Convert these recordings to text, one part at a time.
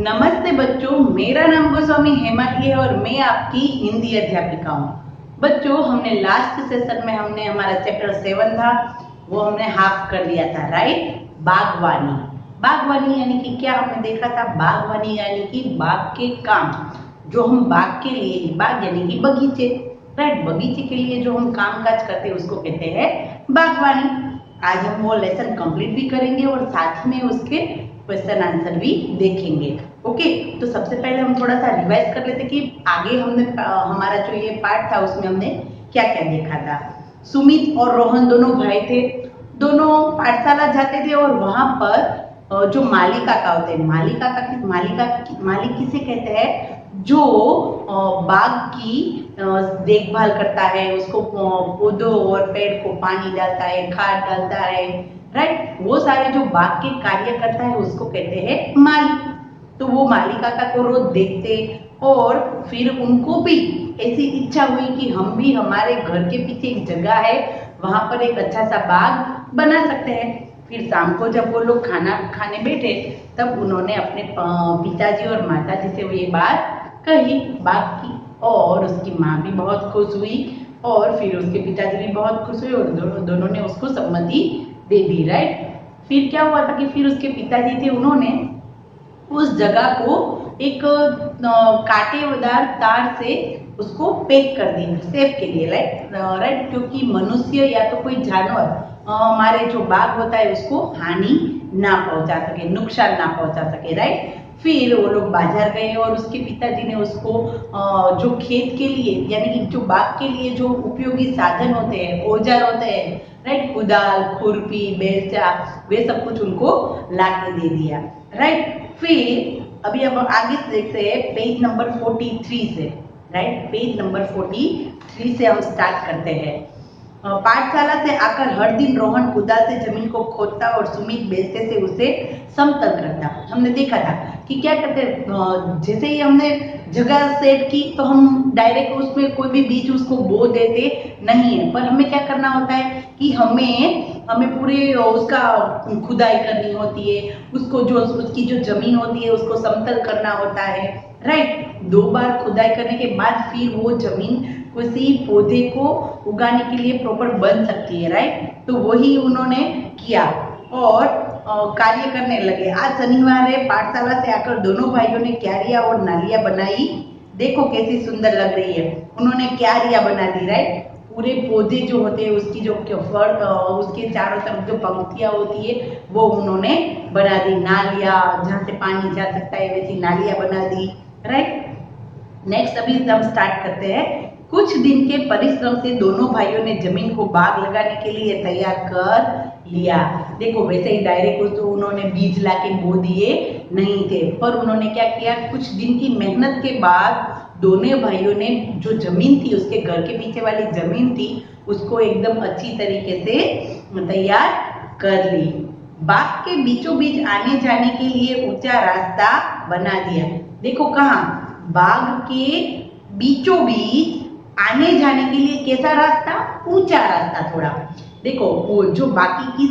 नमस्ते बच्चों, मेरा नाम गोस्वामी हेमा है और मैं आपकी हिंदी अध्यापिका हूँ। बच्चों, हमने लास्ट सेशन में हमारा चैप्टर 7 था, वो हमने हाफ कर दिया था, राइट। बागवानी। बागवानी यानी कि क्या हमने देखा था? बागवानी यानी कि बाग के काम, जो हम बाग के लिए, बाग यानी कि बगीचे, राइट। बगीचे के लिए जो हम काम काज करते हैं उसको कहते हैं बागवानी। आज हम वो लेसन कंप्लीट भी करेंगे और साथ में उसके क्वेश्चन आंसर भी देखेंगे। ओके, तो सबसे पहले हम थोड़ा सा रिवाइज कर लेते कि आगे हमने हमारा जो ये पार्ट था उसमें हमने क्या क्या देखा था। सुमित और रोहन दोनों भाई थे, दोनों पाठशाला जाते थे और वहां पर जो मालिका का होते हैं, मालिक किसे कहते हैं? जो बाग की देखभाल करता है, उसको पौधों और पेड़ को पानी डालता है, खाद डालता है, राइट। वो सारे जो बाग के कार्य करता है उसको कहते हैं माली। तो वो मालिका का को रोज देखते और फिर उनको भी ऐसी इच्छा हुई कि हम भी, हमारे घर के पीछे एक जगह है, वहां पर एक अच्छा सा बाग बना सकते हैं। फिर शाम को जब वो लोग खाना खाने बैठे तब उन्होंने अपने पिताजी और माताजी से वो ये बात कही बाग की, और उसकी माँ भी बहुत खुश हुई और फिर उसके पिताजी भी बहुत खुश हुए और दोनों ने उसको सम्मति दे दी, राइट। फिर क्या हुआ था कि फिर उसके पिताजी थे, उन्होंने उस जगह को एक कांटेदार तार से उसको पैक कर दी सेफ के लिए, राइट। क्योंकि मनुष्य या तो कोई जानवर हमारे जो बाग होता है उसको हानि ना पहुंचा सके, नुकसान ना पहुंचा सके, राइट। फिर वो लोग बाजार गए और उसके पिताजी ने उसको जो खेत के लिए यानी कि जो बाग के लिए जो उपयोगी साधन होते हैं, औजार होते हैं, राइट, कुदाल, खुरपी, बेलचा, वे सब कुछ उनको ला के दे दिया, राइट। फिर अभी अब आगे देखते हैं पेज नंबर 43 से, राइट। पेज नंबर 43 से हम स्टार्ट करते हैं। पाठशाला से आकर हर दिन रोहन कुदाल से जमीन को खोदता और सुमित बेलचे से उसे समतल करता। हमने देखा था कि क्या करते, जैसे ही हमने जगह सेट की तो हम डायरेक्ट उसमें कोई भी बीज उसको बो देते नहीं है, पर हमें क्या करना होता है कि हमें पूरे उसका खुदाई करनी होती है, उसको जो उसकी जो जमीन होती है उसको समतल करना होता है, राइट। 2 बार खुदाई करने के बाद फिर वो जमीन किसी पौधे को उगाने के लिए प्रॉपर बन सकती है, राइट। तो वही उन्होंने किया और कार्य करने लगे। आज शनिवार है, पाठशाला से आकर दोनों भाइयों ने क्यारियां और नालियां बनाई। देखो कैसी सुंदर लग रही है, उन्होंने क्यारियां बना दी, राइट। पूरे पौधे जो होते हैं उसकी जो फर उसके चारों तरफ जो पंक्तियां होती है वो उन्होंने बना दी। नालियां जहाँ से पानी जा सकता है वैसी नालियां बना दी, राइट। नेक्स्ट अभी हम स्टार्ट करते हैं। कुछ दिन के परिश्रम से दोनों भाइयों ने जमीन को बाग लगाने के लिए तैयार कर लिया। देखो वैसे ही डायरेक्ट तो उन्होंने बीज लाके बो दिए नहीं थे, पर उन्होंने क्या किया, कुछ दिन की मेहनत के बाद दोनों भाइयों ने जो जमीन थी, उसके घर के पीछे वाली जमीन थी, उसको एकदम अच्छी तरीके से तैयार कर ली। बाग के बीचों बीच आने जाने के लिए ऊंचा रास्ता बना दिया। देखो कहाँ, बाग के बीचों बीच आने जाने के लिए कैसा रास्ता? ऊंचा रास्ता थोड़ा। देखो वो जो बाकी की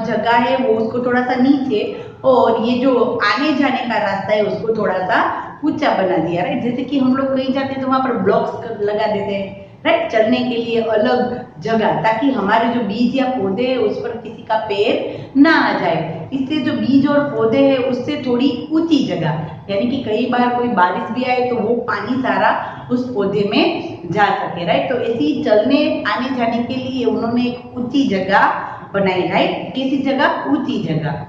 जगह है वो उसको थोड़ा सा नीचे, और ये जो आने जाने का रास्ता है उसको थोड़ा सा ऊंचा बना दिया, राइट। जैसे कि हम लोग कहीं जाते हैं तो वहां पर ब्लॉक्स लगा देते हैं, राइट, चलने के लिए अलग जगह, ताकि हमारे जो बीज या पौधे है उस पर किसी का पैर ना आ जाए। इससे जो बीज और पौधे है उससे थोड़ी ऊंची जगह, यानी कि कई बार कोई बारिश भी आए तो वो पानी सारा उस पौधे में जा सके, राइट। तो ऐसी चलने आने जाने के लिए उन्होंने एक ऊंची जगह बनाई, राइट। कैसी जगह? ऊंची जगह।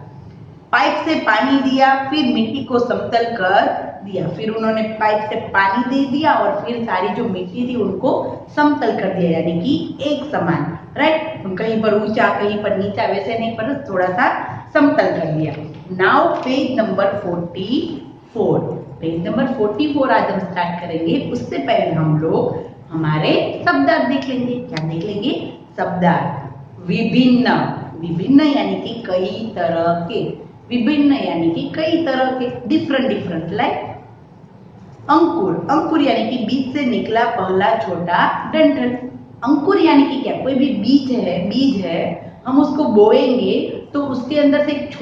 पाइप से पानी दिया, फिर मिट्टी को समतल कर दिया। फिर उन्होंने पाइप से पानी दे दिया और फिर सारी जो मिट्टी थी उनको समतल कर दिया, यानी कि एक समान, राइट। कहीं पर ऊंचा कहीं पर नीचा वैसे नहीं, पर थोड़ा सा समतल कर दिया। Now page number 44, page number 44 आज हम स्टार्ट करेंगे। उससे पहले हम लोग हमारे शब्दार्थ देख लेंगे। क्या देख लेंगे? शब्दार्थ। विभिन्न, विभिन्न यानी कि कई तरह के, विभिन्न यानी कि कई तरह के, डिफरेंट, लाइक अंकुर, अंकुर यानी कि बीज से निकला पहला छोटा डंठल। अंकुर यानी कि क्या? कोई भी बीज है, हम उसको बोएंगे तो उसके अंदर से एक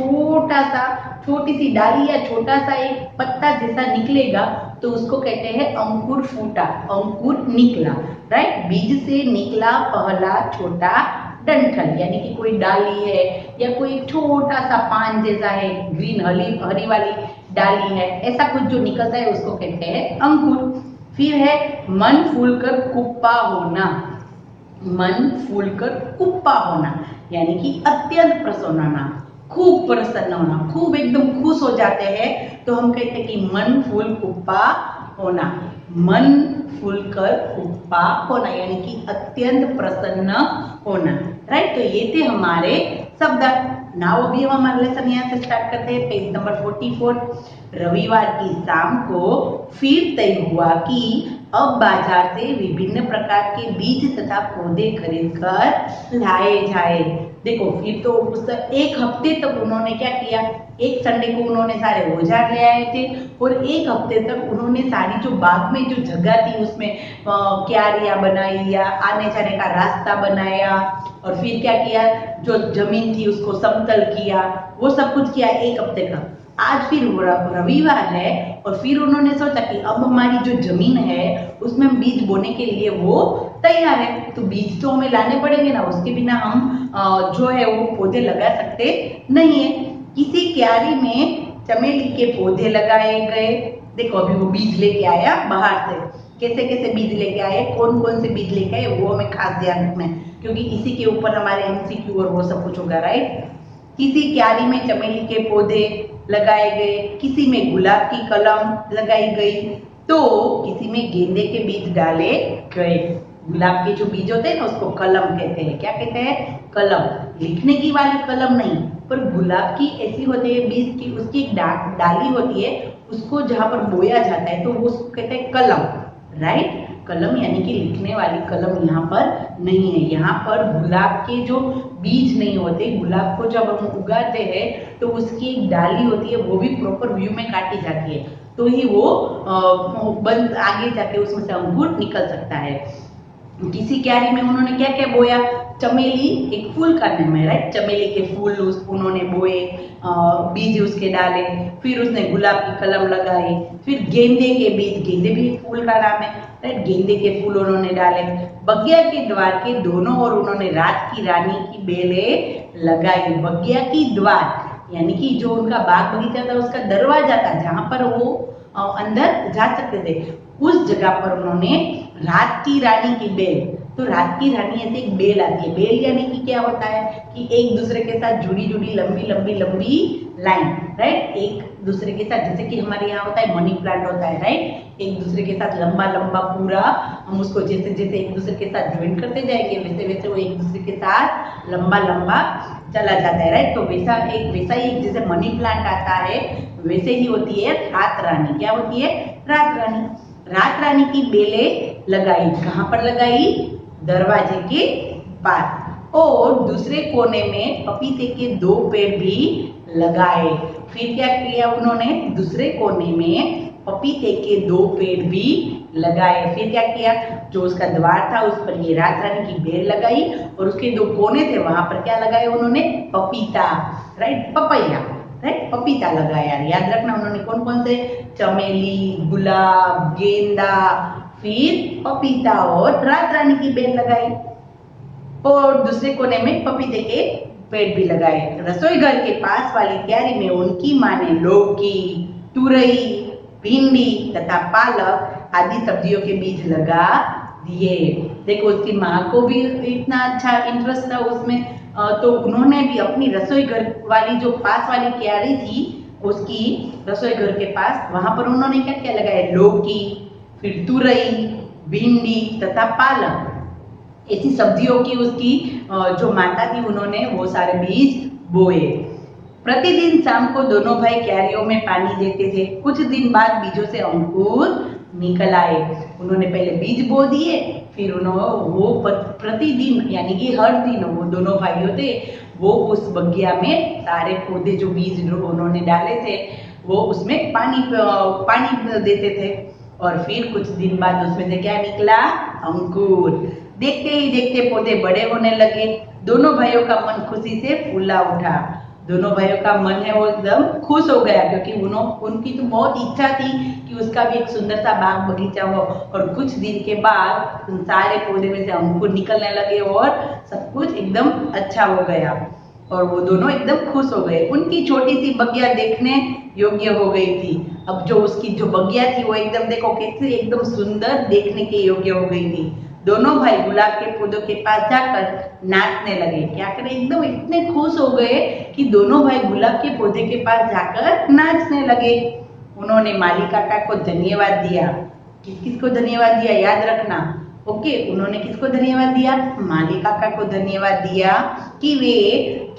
छोटी सी डाली या छोटा सा एक पत्ता जैसा निकलेगा, तो उसको कहते हैं अंकुर फूटा, अंकुर निकला। राइट, बीज से निकला पहला छोटा डंठल, यानी कि कोई डाली है या कोई छोटा सा पान जैसा है, ग्रीन हरी वाली डाली है, ऐसा कुछ जो निकलता है उसको कहते हैं अंकुर। फिर है मन फूलकर कुप्पा होना। मन फूलकर कुप्पा होना यानी कि अत्यंत प्रसन्न होना, खूब प्रसन्न होना, खूब एकदम खुश हो जाते हैं, तो हम कहते हैं कि मन फूल कुप्पा होना। मन फूलकर कुप्पा होना यानी कि अत्यंत प्रसन्न होना। राइट, तो ये थे हमारे शब्द। नाउ अभी हम हमारा लेसन यहाँ से स्टार्ट करते हैं, पेज नंबर 44। रविवार की शाम को फिर तय हुआ कि अब बाजार से विभिन्न प्रकार के बीज तथा पौधे खरीदकर लाए जाए। देखो, फिर तो उस एक हफ्ते तक उन्होंने क्या किया, एक संडे को उन्होंने सारे औजार ले आए थे और एक हफ्ते तक उन्होंने सारी जो बाग में जो जगह थी उसमें क्यारियां बनाई या आने जाने का रास्ता बनाया, और फिर क्या किया, जो जमीन थी उसको समतल किया, वो सब कुछ किया एक हफ्ते का। आज फिर रविवार है और फिर उन्होंने सोचा कि अब हमारी जो जमीन है उसमें बीज बोने के लिए वो तैयार है, तो बीज तो हमें लाने पड़ेंगे ना, उसके बिना हम जो है वो पौधे लगा सकते नहीं है। किसी क्यारी में चमेली के पौधे लगाए गए। देखो, अभी वो बीज लेके आया बाहर से, कैसे कैसे बीज लेके आए, कौन कौन से बीज लेके आए, वो हमें खास ध्यान रखना है, क्योंकि इसी के ऊपर हमारे MCQ और वो सब कुछ होगा। राइट, किसी क्यारी में चमेली के पौधे लगाए गए, किसी में गुलाब की कलम लगाई गई, तो किसी में गेंदे के बीज डाले गए। गुलाब के जो बीज होते हैं ना उसको कलम कहते हैं। क्या कहते हैं? कलम। लिखने की वाली कलम नहीं, पर गुलाब की ऐसी होती है बीज की, उसकी एक डाली होती है, उसको जहां पर बोया जाता है तो वो उसको कहते हैं कलम। राइट, कलम यानी कि लिखने वाली कलम यहाँ पर नहीं है। यहाँ पर गुलाब के जो बीज नहीं होते, गुलाब को जब हम उगाते हैं तो उसकी एक डाली होती है, वो भी प्रॉपर व्यू में काटी जाती है, तो ही वो बंद आगे जाके उसमें से अंकुर निकल सकता है। किसी क्यारी में उन्होंने क्या क्या बोया, चमेली एक फूल का नाम है। राइट, चमेली के फूल उन्होंने बोए, बीज उसके डाले, फिर उसने गुलाब की कलम लगाई, फिर गेंदे के बीज, गेंदे भी एक फूल का नाम है। राइट, गेंदे के फूल उन्होंने डाले। बगिया के द्वार के दोनों ओर उन्होंने रात की रानी की बेलें लगाई। बगिया की द्वार यानी कि जो उनका बाग बगीचा था उसका दरवाजा था जहां पर वो अंदर जा सकते थे, उस जगह पर उन्होंने रात की रानी की बेल, तो रात की रानी ऐसे एक बेल आती है। बेल यानी कि क्या होता है कि एक दूसरे के साथ जुड़ी जुड़ी लंबी लंबी लंबी लाइन। राइट, एक दूसरे के साथ, जैसे कि हमारे यहाँ होता है मनी प्लांट होता है। राइट, एक दूसरे के साथ लंबा लंबा पूरा, हम उसको जैसे जैसे एक दूसरे के साथ ज्वाइन करते जाएंगे वैसे वैसे वो एक दूसरे के साथ लंबा लंबा चला जाता है। राइट, तो वैसा ही एक जैसे मनी प्लांट आता है वैसे ही होती है रात रानी। क्या होती है? रात रानी। रात रानी की बेलें लगाई। कहाँ पर लगाई? दरवाजे के पास। और दूसरे कोने में पपीते के 2 पेड़ भी लगाए। फिर क्या किया उन्होंने? दूसरे कोने में पपीते के 2 पेड़ भी लगाए। फिर क्या किया? जो उसका द्वार था उस पर ये रात रानी की बेल लगाई और उसके 2 कोने थे वहां पर क्या लगाए उन्होंने? पपीता। Right, papaya. राइट, पपीता लगाया। याद रखना उन्होंने कौन कौन से? चमेली, गुलाब, गेंदा, फिर पपीता और रात रानी की बेल लगाई। और दूसरे कोने में पपीते के पेड़ भी लगाए। रसोई घर के पास वाली क्यारी में उनकी माँ ने लौकी, तुरई, भिंडी तथा पालक आदि सब्जियों के बीज लगा दिए। देखो, उसकी माँ को भी इतना अच्छा इंटरेस्ट था उसमें, तो उन्होंने भी अपनी रसोई घर वाली जो पास वाली क्यारी थी उसकी रसोई घर के पास, वहां पर उन्होंने क्या क्या लगाया? लौकी, फिर तुरई, भिंडी तथा पालक, ऐसी सब्जियों की उसकी जो माता थी उन्होंने वो सारे बीज बोए। प्रतिदिन शाम को दोनों भाई क्यारियों में पानी देते थे। कुछ दिन बाद बीजों से अंकुर निकल आए। उन्होंने पहले बीज बो दिए, फिर उन्होंने वो प्रतिदिन यानी कि हर दिन वो दोनों भाई होते वो उस बगिया में सारे पौधे जो बीज उन्होंने डाले थे वो उसमें पानी देते थे। और फिर कुछ दिन बाद उसमें से क्या निकला? अंकुर। देखते ही देखते पौधे बड़े होने लगे। दोनों भाइयों का मन खुशी से फूला उठा। दोनों भाइयों का मन है वो एकदम खुश हो गया, क्योंकि उनकी तो बहुत इच्छा थी कि उसका भी एक सुंदर सा बाग बगीचा हो। और कुछ दिन के बाद उन सारे पौधे में से अंकुर निकलने लगे और सब कुछ एकदम अच्छा हो गया और वो दोनों एकदम खुश हो गए। उनकी छोटी सी बगिया देखने योग्य हो गई थी। अब जो उसकी जो बगिया थी वो एकदम देखो कैसे एकदम सुंदर देखने के योग्य हो गई थी। दोनों भाई गुलाब के पौधों के पास जाकर नाचने लगे। क्या करें, एकदम इतने खुश हो गए कि दोनों भाई गुलाब के पौधे के पास जाकर नाचने लगे। उन्होंने माली काका को धन्यवाद दिया। किसको धन्यवाद दिया याद रखना। ओके, उन्होंने किसको धन्यवाद दिया? माली काका को धन्यवाद दिया कि वे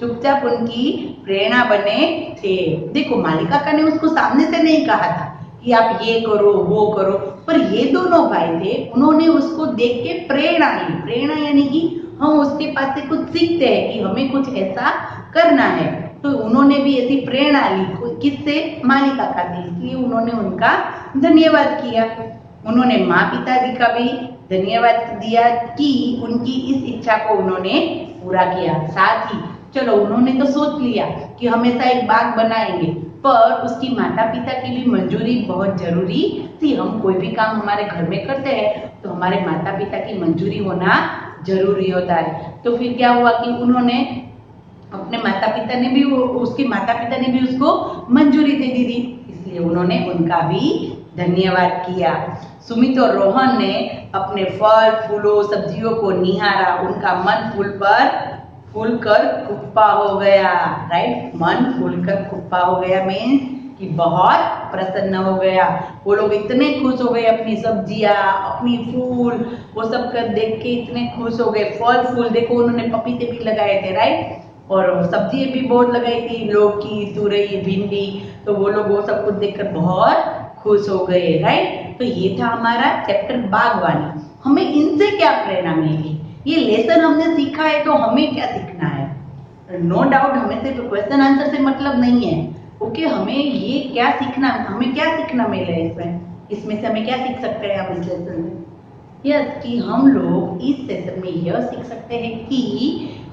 चुपचाप उनकी प्रेरणा बने थे। देखो, माली काका ने उसको सामने से नहीं कहा था कि आप ये करो वो करो, पर ये दोनों भाई थे, उन्होंने उसको देख के प्रेरणा ली। प्रेरणा यानी कि हम उसके पास से कुछ सीखते हैं कि हमें कुछ ऐसा करना है, तो उन्होंने भी ऐसी प्रेरणा ली। किससे? माली काका से। इसलिए उन्होंने उनका धन्यवाद किया। उन्होंने माँ पिताजी का भी धन्यवाद दिया कि उनकी इस इच्छा को उन्होंने पूरा किया। साथ ही चलो उन्होंने तो सोच लिया कि हमेशा एक बाग बनाएंगे, पर उसकी माता पिता की भी मंजूरी बहुत जरूरी थी। हम कोई भी काम हमारे घर में करते हैं तो हमारे माता पिता की मंजूरी होना जरूरी होता है। तो फिर क्या हुआ कि उन्होंने अपने माता पिता ने भी उसके माता पिता ने भी उसको मंजूरी दे दी थी, इसलिए उन्होंने उनका भी धन्यवाद किया। सुमित और रोहन ने अपने फल फूलों सब्जियों को निहारा। उनका मन फूल कर कुप्पा हो गया। राइट, मन फूल कर कुप्पा हो गया मीन्स कि बहुत प्रसन्न हो गया। वो लोग इतने खुश हो गए, अपनी सब्जियां अपनी फूल वो सब कर देख के इतने खुश हो गए। फल फूल देखो, उन्होंने पपीते भी लगाए थे, राइट, और सब्जी भी बहुत लगाई थी, लौकी तुरई भिंडी, तो वो लोग वो सब कुछ देखकर बहुत खुश हो गए। राइट, तो ये था हमारा चैप्टर बागवानी। हमें इनसे क्या प्रेरणा मिली, ये लेसन हमने सीखा है, तो हमें क्या सीखना है? नो डाउट हमें सिर्फ क्वेश्चन आंसर से मतलब नहीं है। ओके, हमें ये क्या सीखना, हमें क्या सीखना मिला है इसमें से हमें क्या सीख सकते हैं हम इस लेसन में? यस, कि हम लोग इस सेशन में यह सीख सकते हैं कि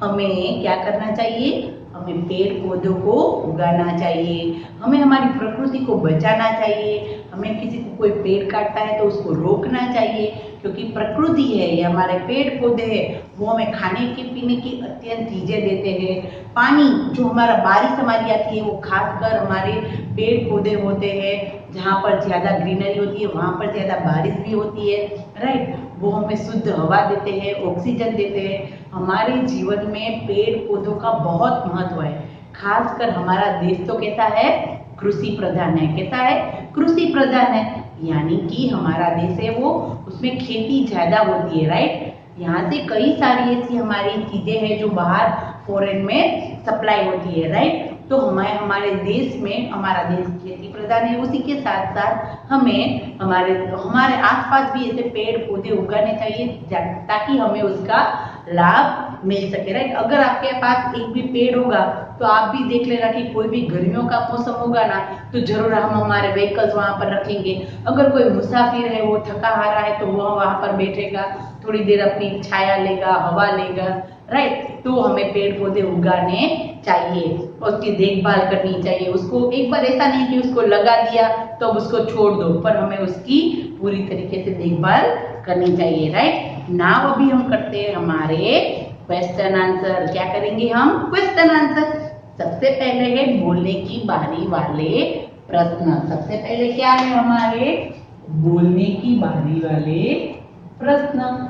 हमें क्या करना चाहिए, हमें पेड़ पौधों को उगाना चाहिए, हमें हमारी प्रकृति को बचाना चाहिए, हमें किसी को कोई पेड़ काटता है तो उसको रोकना चाहिए, क्योंकि प्रकृति है, ये हमारे पेड़ पौधे हैं, वो हमें खाने के पीने की अत्यंत चीजें देते हैं। पानी जो हमारा बारिश हमारी आती है वो खासकर हमारे पेड़ पौधे होते हैं। जहाँ पर ज्यादा ग्रीनरी होती है वहाँ पर ज्यादा बारिश भी होती है। राइट, वो हमें शुद्ध हवा देते हैं, ऑक्सीजन देते हैं। हमारे जीवन में पेड़ पौधों का बहुत महत्व है। खासकर हमारा देश तो कैसा है, कृषि प्रधान है। कैसा है? कृषि प्रधान है, यानी कि हमारा देश है वो, उसमें खेती ज्यादा होती है। राइट, यहाँ से कई सारी ऐसी हमारी चीजें हैं जो बाहर फॉरेन में सप्लाई होती है। राइट, तो हमारे देश में, हमारा देश खेती प्रधान है, उसी के साथ साथ हमें हमारे आसपास भी ऐसे पेड़ पौधे उगाने चाहिए ताकि हमें उसका लाभ मिल सके। राइट, अगर आपके पास एक भी पेड़ होगा तो आप भी देख लेना कि कोई भी गर्मियों का मौसम होगा ना, तो जरूर हम हमारे व्हीकल्स वहां पर रखेंगे। अगर कोई मुसाफिर है वो थका हारा है तो वो वहां पर बैठेगा, थोड़ी देर अपनी छाया लेगा, हवा लेगा। राइट, तो हमें पेड़ पौधे उगाने चाहिए, उसकी देखभाल करनी चाहिए। उसको एक बार ऐसा नहीं कि उसको लगा दिया तो अब उसको छोड़ दो, पर हमें उसकी पूरी तरीके से देखभाल करनी चाहिए। राइट, नाउ अभी हम करते हैं हमारे क्वेश्चन आंसर। क्या करेंगे हम? Question answer. सबसे पहले है बोलने की बारी वाले प्रश्न। सबसे पहले क्या है हमारे? बोलने की बारी वाले प्रश्न।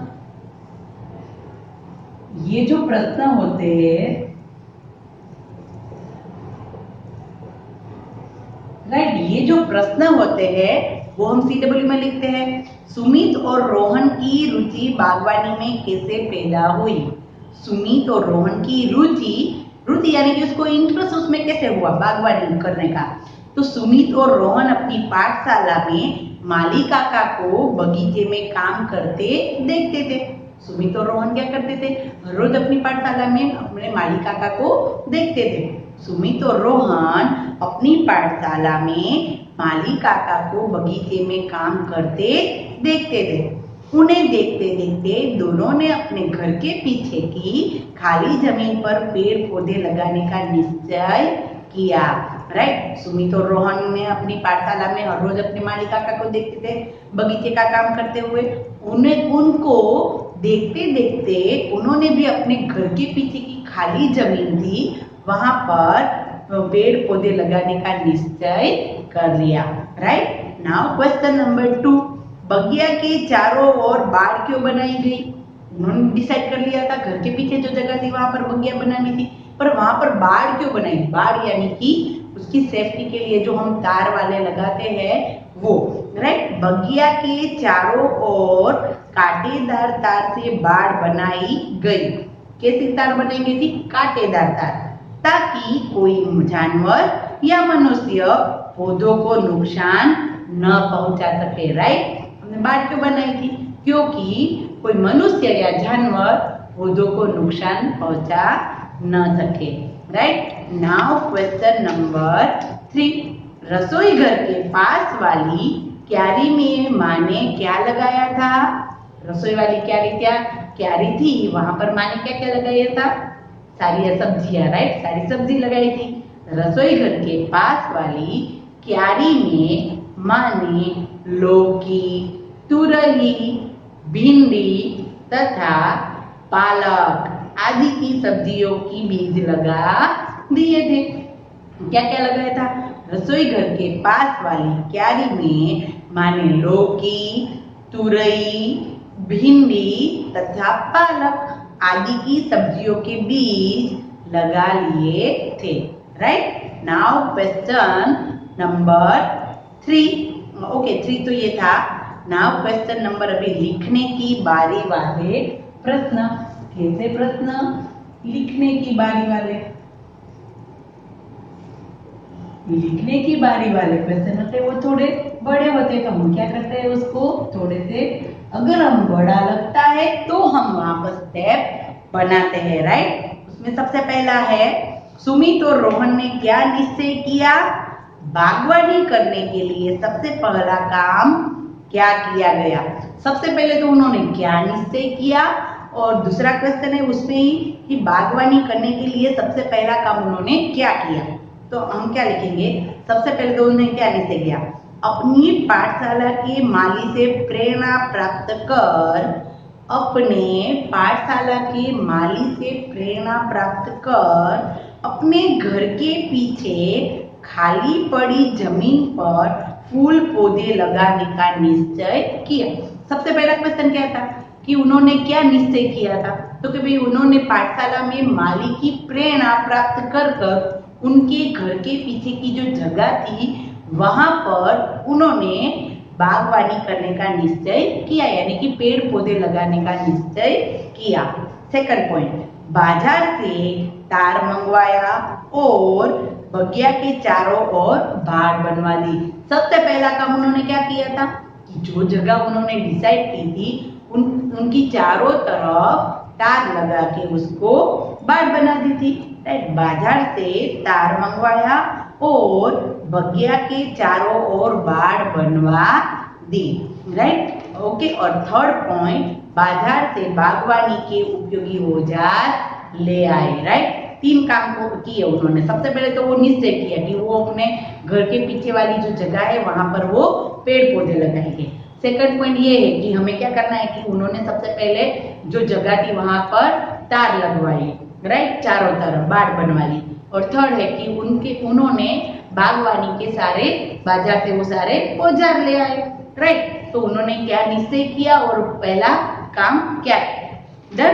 ये जो प्रश्न होते हैं, राइट, ये जो प्रश्न होते हैं वो हम CW में लिखते हैं। सुमित और रोहन की रुचि बागवानी में कैसे पैदा हुई? सुमित और रोहन की रुचि यानी कि उसको इंटरेस्ट उसमें कैसे हुआ बागवानी करने का? तो सुमित और रोहन अपनी पाठशाला में माली काका को बगीचे में काम करते देखते थे। सुमित और रोहन क्या करते थे? हर रोज अपनी पाठशाला में अपने माली काका को देखते थे। सुमित और रोहन अपनी पाठशाला में माली काका को बगीचे में काम करते देखते थे। उन्हें देखते देखते दोनों ने अपने घर के पीछे की खाली जमीन पर पेड़ पौधे लगाने का निश्चय किया। राइट, सुमित और रोहन ने अपनी पाठशाला में हर रोज अपने माली काका को देखते थे बगीचे का काम करते हुए। उनको देखते देखते उन्होंने भी अपने घर के पीछे की खाली जमीन थी वहां पर पेड़ पौधे लगाने का निश्चय कर लिया। राइट, नाउ क्वेश्चन नंबर 2, बगिया के चारों ओर बाड़ क्यों बनाई गई? उन्होंने डिसाइड कर लिया था घर के पीछे जो जगह थी वहां पर बगिया बनानी थी, पर वहां पर बाड़ क्यों बनाई? बाड़ यानी कि उसकी सेफ्टी के लिए जो हम तार वाले लगाते हैं वो। राइट, बगिया के चारों ओर कांटेदार तार से बाड़ बनाई गई। कैसी तार बनाई गई थी? कांटेदार तार, ताकि कोई जानवर या मनुष्य पौधों को नुकसान न पहुंचा सके। राइट, हमने बाड़ क्यों बनाई थी? क्योंकि कोई मनुष्य या जानवर पौधों को नुकसान पहुंचा न सके। राइट, नाउ क्वेश्चन नंबर 3, रसोई घर के पास वाली क्यारी में माँ ने क्या लगाया था? रसोई वाली क्यारी थी, वहां पर माँ ने क्या क्या लगाया था? सारी सब्जियां। राइट, सारी सब्जी लगाई थी। रसोई घर के पास वाली क्यारी में माँ ने लौकी, तुरई, भिंडी तथा पालक आदि की सब्जियों की बीज लगा दिए थे। क्या क्या लगाया था? रसोई घर के पास वाली क्यारी में माँ ने लौकी, तुरई, भिंडी तथा पालक आदि की सब्जियों के बीज लगा लिए थे। Right, now question number 3। Okay, 3 तो ये था। नाउ क्वेश्चन नंबर अभी लिखने की बारी वाले प्रश्न। कैसे प्रश्न? लिखने की बारी वाले, लिखने की बारी वाले क्वेश्चन होते हैं वो थोड़े बड़े होते हैं, तो हम क्या करते हैं उसको थोड़े से, अगर हम बड़ा लगता है तो हम वहां पर स्टेप बनाते हैं। राइट, उसमें सबसे पहला है, सुमित और रोहन ने क्या निश्चय किया? बागवानी करने के लिए सबसे पहला काम क्या किया गया? सबसे पहले तो उन्होंने क्या निश्चय किया, और दूसरा क्वेश्चन है उसमें ही कि बागवानी करने के लिए सबसे पहला काम उन्होंने क्या किया। तो हम क्या लिखेंगे? सबसे पहले तो उन्होंने क्या निश्चय किया? अपनी पाठशाला के माली से प्रेरणा प्राप्त कर, अपने पाठशाला के माली से प्रेरणा प्राप्त कर अपने घर के पीछे खाली पड़ी जमीन पर फूल पौधे लगाने का निश्चय किया। सबसे पहला क्वेश्चन क्या था कि उन्होंने क्या निश्चय किया था? तो कि भाई उन्होंने पाठशाला में माली की प्रेरणा प्राप्त कर कर उनके घर के पीछे की जो जगह थी वहां पर उन्होंने बागवानी करने का निश्चय किया, यानी कि पेड़ पौधे लगाने का निश्चय किया। सेकंड पॉइंट, बाजार से तार मंगवाया और बगिया के चारों ओर बाड़ बनवा दी। सबसे पहला काम उन्होंने क्या किया था कि जो जगह उन्होंने डिसाइड की थी उनकी चारों तरफ तार लगा के उसको बाड़ बना दी थी। राइट, बाजार से तार मंगवाया और बगिया के चारों ओर बाड़ बनवा दी। राइट, ओके, और थर्ड पॉइंट, बाजार से बागवानी के उपयोगी औजार ले आए। राइट, 3 काम को किए उन्होंने। सबसे पहले तो वो निश्चय किया कि वो अपने घर के पीछे वाली जो जगह है वहां पर वो पेड़ पौधे लगाएंगे। सेकंड पॉइंट ये है कि हमें क्या करना है कि उन्होंने सबसे पहले जो जगह थी वहां पर तार लगवाई। राइट, चारों तरफ बाड़ बनवा ली। और थर्ड है कि उन्होंने बागवानी के सारे बाजार से वो सारे औजार ले आए। राइट, तो उन्होंने क्या निश्चय किया और पहला काम क्या किया?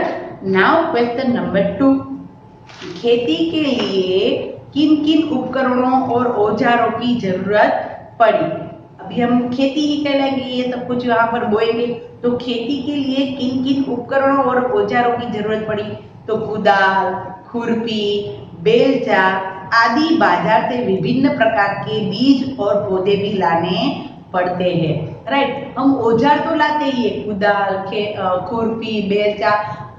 नाउ क्वेश्चन नंबर 2, खेती के लिए किन किन उपकरणों और औजारों की जरूरत पड़ी? अभी हम खेती ही कहलाएंगे, ये सब कुछ यहाँ पर बोएंगे। तो खेती के लिए किन किन उपकरणों और औजारों की जरूरत पड़ी? तो कुदाल, खुरपी, बेलचा आदि बाजार से विभिन्न प्रकार के बीज और पौधे भी लाने पड़ते हैं। राइट, हम औजार तो लाते ही है, कुदाल, खुरपी, बेलचा,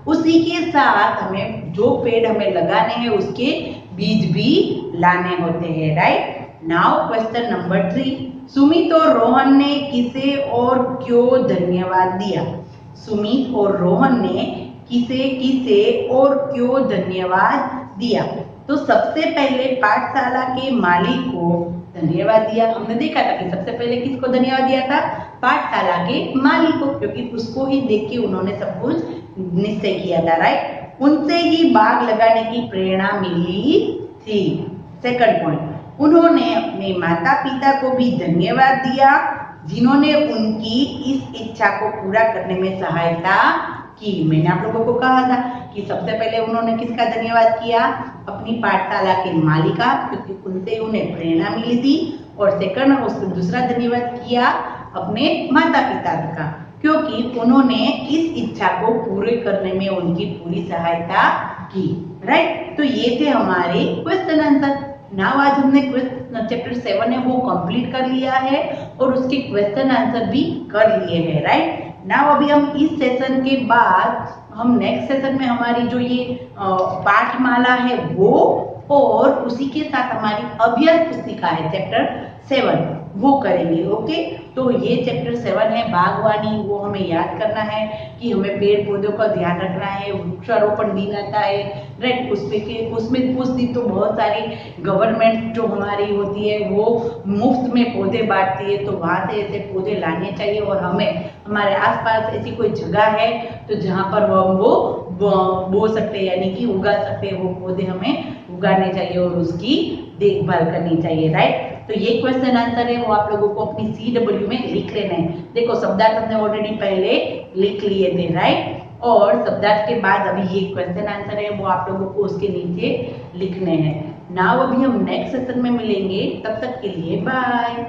उसी के साथ हमें जो पेड़ हमें लगाने हैं उसके बीज भी लाने होते हैं। Right, now question number 3, Sumit और रोहन ने किसे और क्यों धन्यवाद दिया? सुमित और रोहन ने किसे किसे और क्यों धन्यवाद दिया। तो सबसे पहले पाठशाला के मालिक को धन्यवाद दिया। हमने देखा था कि सबसे पहले किसको धन्यवाद दिया था, पाठशाला के मालिक को, क्योंकि उसको ही देख के उन्होंने सब कुछ निश्चय किया था, राइट। उनसे ही बाग लगाने की प्रेरणा मिली थी। सेकंड पॉइंट, उन्होंने अपने माता पिता को भी धन्यवाद दिया जिन्होंने उनकी इस इच्छा को पूरा करने में सहायता की। मैंने आप लोगों को कहा था कि सबसे पहले उन्होंने किसका धन्यवाद किया, अपनी पाठशाला के मालिका, क्योंकि उनसे उन्हें प्रेरणा मिली थी। और सेकंड, उसको दूसरा धन्यवाद किया अपने माता पिता का, क्योंकि उन्होंने इस इच्छा को पूरे करने में उनकी पूरी सहायता की, राइट। तो ये थे हमारे क्वेश्चन आंसर। नाउ आज हमने चैप्टर 7 है वो कंप्लीट कर लिया है और उसके क्वेश्चन आंसर भी कर लिए हैं, राइट। नाउ अभी हम इस सेशन के बाद हम नेक्स्ट सेशन में हमारी जो ये पाठमाला है वो और उसी के साथ हमारी अभ्यास पुस्तिका है चैप्टर 7 वो करेंगे, ओके। तो ये चैप्टर 7 है बागवानी, वो हमें याद करना है कि हमें पेड़ पौधों का ध्यान रखना है, वृक्षारोपण दिन आता है, राइट। उसमें कुछ दिन तो बहुत सारी गवर्नमेंट जो हमारी होती है वो मुफ्त में पौधे बांटती है, तो वहाँ से ऐसे पौधे लाने चाहिए। और हमें हमारे आसपास ऐसी कोई जगह है तो जहाँ पर हम वो बो सकते हैं, यानी कि उगा सकते हैं, वो पौधे हमें उगाने चाहिए और उसकी देखभाल करनी चाहिए, राइट। तो ये क्वेश्चन आंसर है वो आप लोगों को अपनी CW में लिख लेना है। देखो शब्दार्थ हमने ऑलरेडी पहले लिख लिए थे, राइट। और शब्दार्थ के बाद अभी ये क्वेश्चन आंसर है वो आप लोगों को उसके नीचे लिखने हैं। नाउ अभी हम नेक्स्ट सेशन में मिलेंगे, तब तक के लिए बाय।